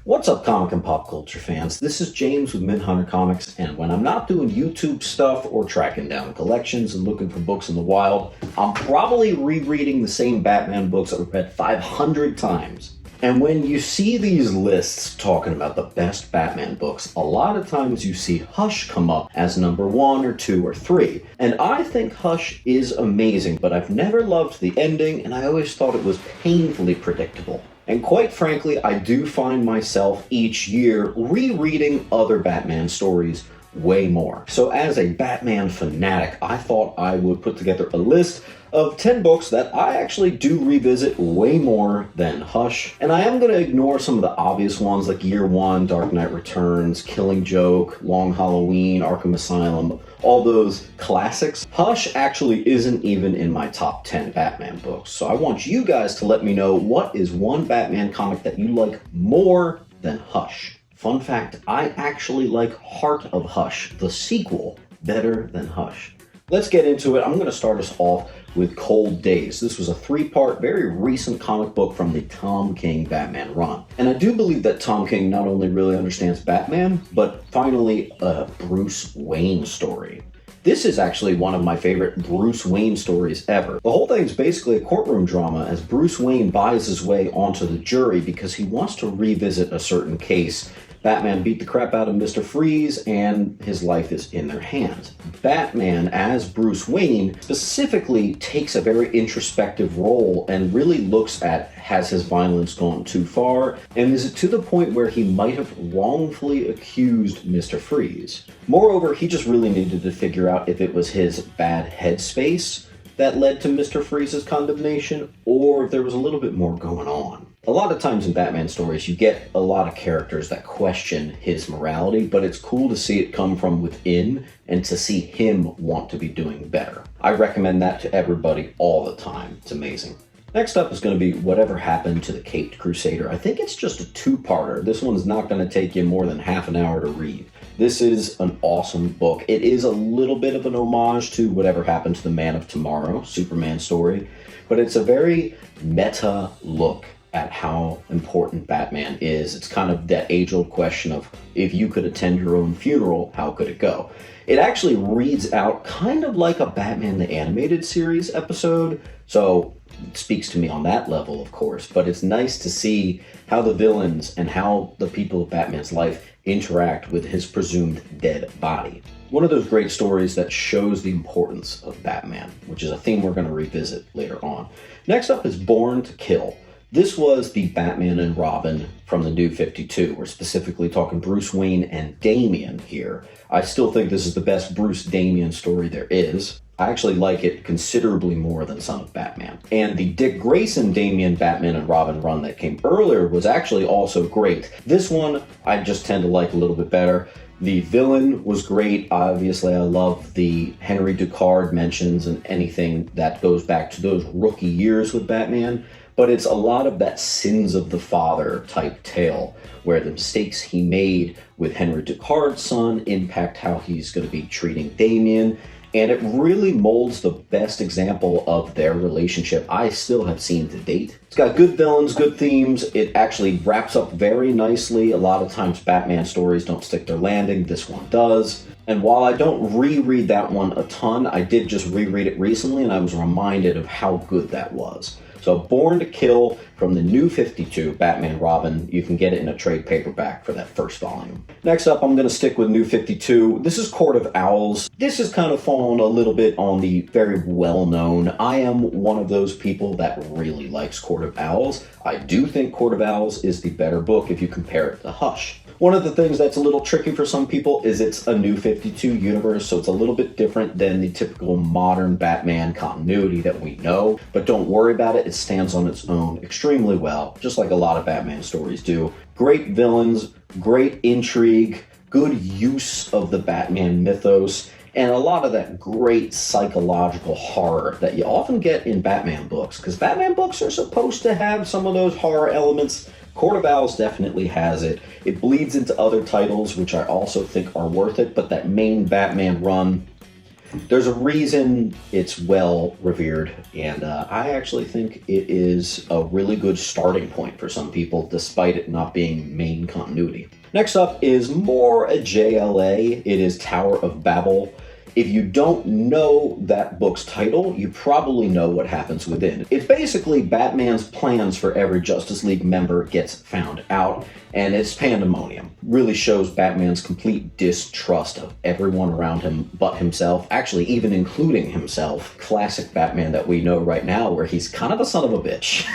What's up, comic and pop culture fans? This is James with Midhunter Comics, and when I'm not doing YouTube stuff or tracking down collections and looking for books in the wild, I'm probably rereading the same Batman books I've read 500 times. And when you see these lists talking about the best Batman books, a lot of times you see Hush come up as number 1 or 2 or 3. And I think Hush is amazing, but I've never loved the ending, and I always thought it was painfully predictable. And quite frankly, I do find myself each year rereading other Batman stories way more. So as a Batman fanatic, I thought I would put together a list of 10 books that I actually do revisit way more than Hush. And I am going to ignore some of the obvious ones like Year One, Dark Knight Returns, Killing Joke, Long Halloween, Arkham Asylum, all those classics. Hush actually isn't even in my top 10 Batman books. So I want you guys to let me know what is one Batman comic that you like more than Hush. Fun fact, I actually like Heart of Hush, the sequel, better than Hush. Let's get into it. I'm going to start us off with Cold Days. This was a 3-part, very recent comic book from the Tom King Batman run. And I do believe that Tom King not only really understands Batman, but finally a Bruce Wayne story. This is actually one of my favorite Bruce Wayne stories ever. The whole thing is basically a courtroom drama as Bruce Wayne buys his way onto the jury because he wants to revisit a certain case. Batman beat the crap out of Mr. Freeze, and his life is in their hands. Batman, as Bruce Wayne, specifically takes a very introspective role and really looks at, has his violence gone too far, and is it to the point where he might have wrongfully accused Mr. Freeze? Moreover, he just really needed to figure out if it was his bad headspace that led to Mr. Freeze's condemnation, or if there was a little bit more going on. A lot of times in Batman stories, you get a lot of characters that question his morality, but it's cool to see it come from within and to see him want to be doing better. I recommend that to everybody all the time. It's amazing. Next up is going to be Whatever Happened to the Caped Crusader. I think it's just a 2-parter. This one's not going to take you more than half an hour to read. This is an awesome book. It is a little bit of an homage to Whatever Happened to the Man of Tomorrow, Superman story, but it's a very meta look at how important Batman is. It's kind of that age-old question of, if you could attend your own funeral, how could it go? It actually reads out kind of like a Batman the Animated Series episode, so it speaks to me on that level, of course, but it's nice to see how the villains and how the people of Batman's life interact with his presumed dead body. One of those great stories that shows the importance of Batman, which is a theme we're going to revisit later on. Next up is Born to Kill. This was the Batman and Robin from the New 52. We're specifically talking Bruce Wayne and Damian here. I still think this is the best Bruce Damian story there is. I actually like it considerably more than Son of Batman. And the Dick Grayson Damian Batman and Robin run that came earlier was actually also great. This one I just tend to like a little bit better. The villain was great. Obviously, I love the Henry Ducard mentions and anything that goes back to those rookie years with Batman. But it's a lot of that sins of the father type tale where the mistakes he made with Henry Ducard's son impact how he's going to be treating Damian. And it really molds the best example of their relationship I still have seen to date. It's got good villains, good themes. It actually wraps up very nicely. A lot of times Batman stories don't stick their landing. This one does. And while I don't reread that one a ton, I did just reread it recently and I was reminded of how good that was. So Born to Kill from the New 52, Batman Robin. You can get it in a trade paperback for that first volume. Next up, I'm going to stick with New 52. This is Court of Owls. This has kind of fallen a little bit on the very well-known. I am one of those people that really likes Court of Owls. I do think Court of Owls is the better book if you compare it to Hush. One of the things that's a little tricky for some people is it's a New 52 universe, so it's a little bit different than the typical modern Batman continuity that we know. But don't worry about it, it stands on its own extremely well, just like a lot of Batman stories do. Great villains, great intrigue, good use of the Batman mythos, and a lot of that great psychological horror that you often get in Batman books, because Batman books are supposed to have some of those horror elements. Court of Owls definitely has it. It bleeds into other titles, which I also think are worth it, but that main Batman run, There's a reason it's well revered, and I actually think it is a really good starting point for some people, despite it not being main continuity. Next up is more a JLA. It is Tower of Babel. If you don't know that book's title, you probably know what happens within. It's basically Batman's plans for every Justice League member gets found out, and it's pandemonium. Really shows Batman's complete distrust of everyone around him but himself, actually even including himself. Classic Batman that we know right now, where he's kind of a son of a bitch.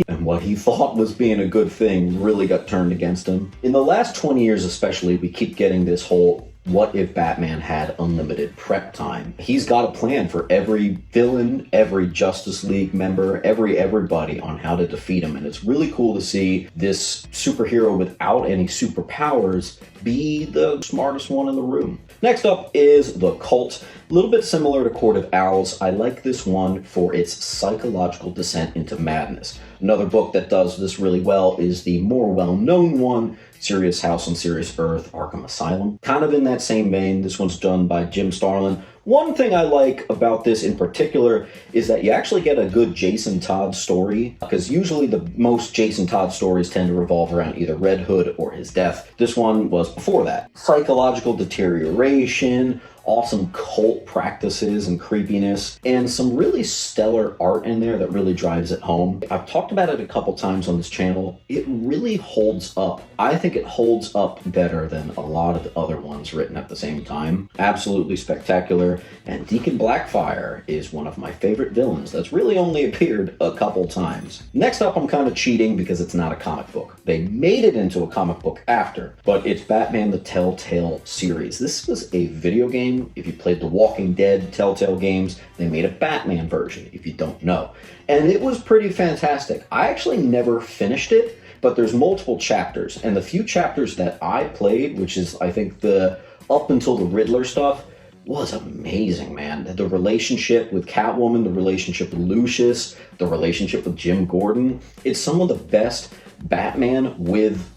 And what he thought was being a good thing really got turned against him. In the last 20 years especially, we keep getting this whole what if Batman had unlimited prep time? He's got a plan for every villain, every Justice League member, everybody on how to defeat him. And it's really cool to see this superhero without any superpowers be the smartest one in the room. Next up is The Cult. A little bit similar to Court of Owls. I like this one for its psychological descent into madness. Another book that does this really well is the more well-known one, Serious House on Serious Earth, Arkham Asylum. Kind of in that same vein, this one's done by Jim Starlin. One thing I like about this in particular is that you actually get a good Jason Todd story, because usually the most Jason Todd stories tend to revolve around either Red Hood or his death. This one was before that. Psychological deterioration, awesome cult practices and creepiness, and some really stellar art in there that really drives it home. I've talked about it a couple times on this channel. It really holds up. I think it holds up better than a lot of the other ones written at the same time. Absolutely spectacular. And Deacon Blackfire is one of my favorite villains that's really only appeared a couple times. Next up, I'm kind of cheating because it's not a comic book. They made it into a comic book after, but it's Batman the Telltale series. This was a video game. If you played the Walking Dead Telltale games, they made a Batman version, if you don't know. And it was pretty fantastic. I actually never finished it, but there's multiple chapters. And the few chapters that I played, which is, I think, the up until the Riddler stuff, was amazing, man. The relationship with Catwoman, the relationship with Lucius, the relationship with Jim Gordon. It's some of the best Batman with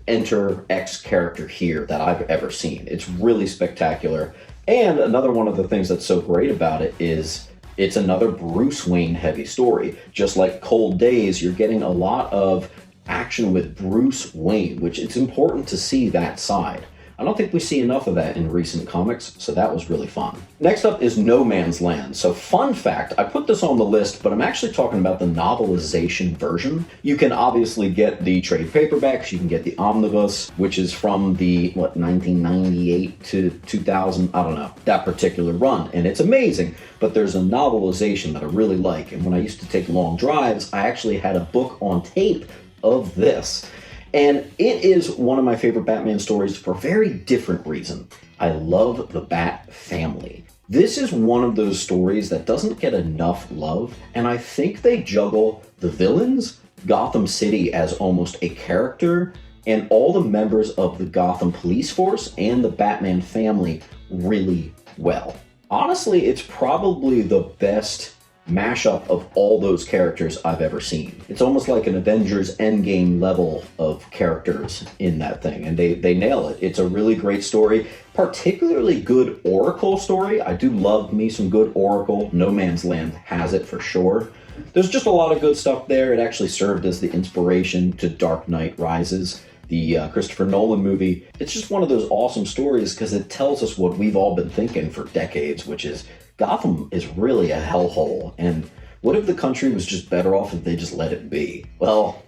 Enter X character here that I've ever seen. It's really spectacular. And another one of the things that's so great about it is it's another Bruce Wayne heavy story. Just like Cold Days, you're getting a lot of action with Bruce Wayne, which it's important to see that side. I don't think we see enough of that in recent comics, so that was really fun. Next up is No Man's Land. So fun fact, I put this on the list, but I'm actually talking about the novelization version. You can obviously get the trade paperbacks, you can get the omnibus, which is from the, 1998 to 2000, I don't know, that particular run, and it's amazing. But there's a novelization that I really like, and when I used to take long drives, I actually had a book on tape of this. And it is one of my favorite Batman stories for a very different reason. I love the Bat family. This is one of those stories that doesn't get enough love, and I think they juggle the villains, Gotham City as almost a character, and all the members of the Gotham police force and the Batman family really well. Honestly, it's probably the best mashup of all those characters I've ever seen. It's almost like an Avengers Endgame level of characters in that thing, and they nail it. It's a really great story, particularly good Oracle story. I do love me some good Oracle. No Man's Land has it for sure. There's just a lot of good stuff there. It actually served as the inspiration to Dark Knight Rises, the Christopher Nolan movie. It's just one of those awesome stories because it tells us what we've all been thinking for decades, which is Gotham is really a hellhole, and what if the country was just better off if they just let it be? Well,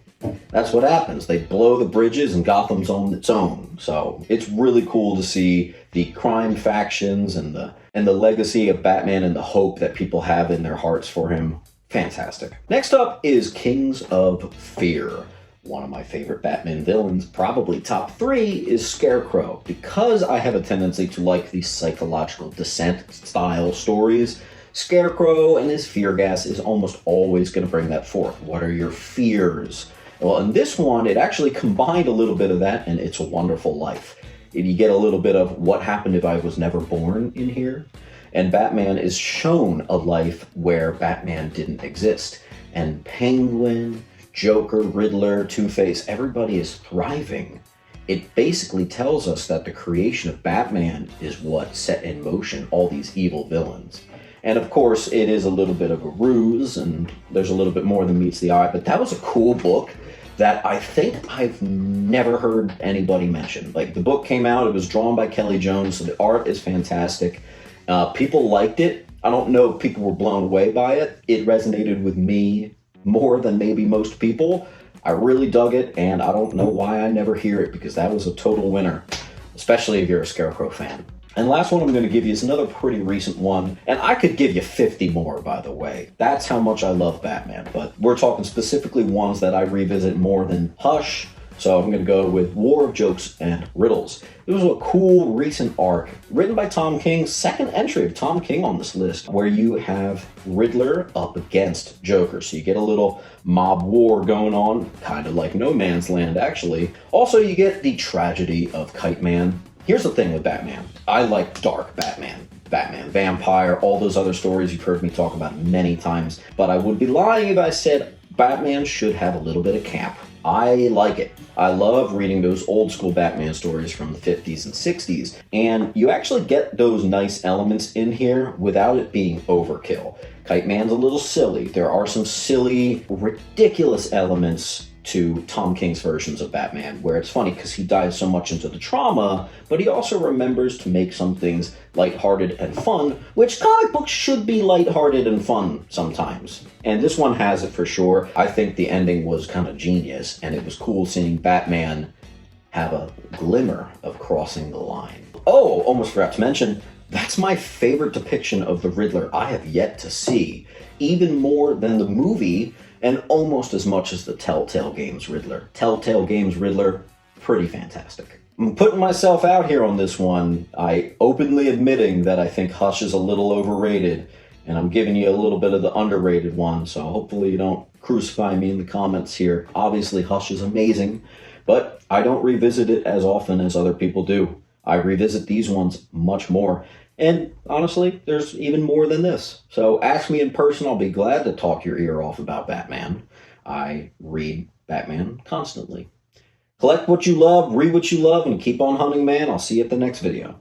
that's what happens. They blow the bridges and Gotham's on its own. So it's really cool to see the crime factions and the legacy of Batman and the hope that people have in their hearts for him. Fantastic. Next up is Kings of Fear. One of my favorite Batman villains, probably top 3, is Scarecrow. Because I have a tendency to like the psychological descent style stories, Scarecrow and his fear gas is almost always going to bring that forth. What are your fears? Well, in this one, it actually combined a little bit of that and It's a Wonderful Life. You get a little bit of what happened if I was never born in here. And Batman is shown a life where Batman didn't exist. And Penguin, Joker, Riddler, Two-Face, everybody is thriving it basically tells us that the creation of Batman is what set in motion all these evil villains. And of course, it is a little bit of a ruse, and there's a little bit more than meets the eye, but that was a cool book that I think I've never heard anybody mention. Like, the book came out, it was drawn by Kelly Jones, so the art is fantastic. People liked it. I don't know if people were blown away by it. It resonated with me more than maybe most people. I really dug it, and I don't know why I never hear it, because that was a total winner, especially if you're a Scarecrow fan. And last one I'm going to give you is another pretty recent one, and I could give you 50 more, by the way. That's how much I love Batman, but we're talking specifically ones that I revisit more than Hush, so I'm going to go with War of Jokes and Riddles. It was a cool recent arc, written by Tom King, second entry of Tom King on this list, where you have Riddler up against Joker, so you get a little mob war going on, kind of like No Man's Land, actually. Also, you get the tragedy of Kite Man. Here's the thing with Batman. I like dark Batman. Batman, vampire, all those other stories you've heard me talk about many times. But I would be lying if I said Batman should have a little bit of camp. I like it. I love reading those old school Batman stories from the 50s and 60s. And you actually get those nice elements in here without it being overkill. Kite Man's a little silly. There are some silly, ridiculous elements to Tom King's versions of Batman, where it's funny because he dives so much into the trauma, but he also remembers to make some things lighthearted and fun, which comic books should be lighthearted and fun sometimes. And this one has it for sure. I think the ending was kind of genius, and it was cool seeing Batman have a glimmer of crossing the line. Oh, almost forgot to mention, that's my favorite depiction of the Riddler I have yet to see, even more than the movie, and almost as much as the Telltale Games Riddler. Telltale Games Riddler, pretty fantastic. I'm putting myself out here on this one. I openly admitting that I think Hush is a little overrated, and I'm giving you a little bit of the underrated one, so hopefully you don't crucify me in the comments here. Obviously, Hush is amazing, but I don't revisit it as often as other people do. I revisit these ones much more. And honestly, there's even more than this. So ask me in person, I'll be glad to talk your ear off about Batman. I read Batman constantly. Collect what you love, read what you love, and keep on hunting, man. I'll see you at the next video.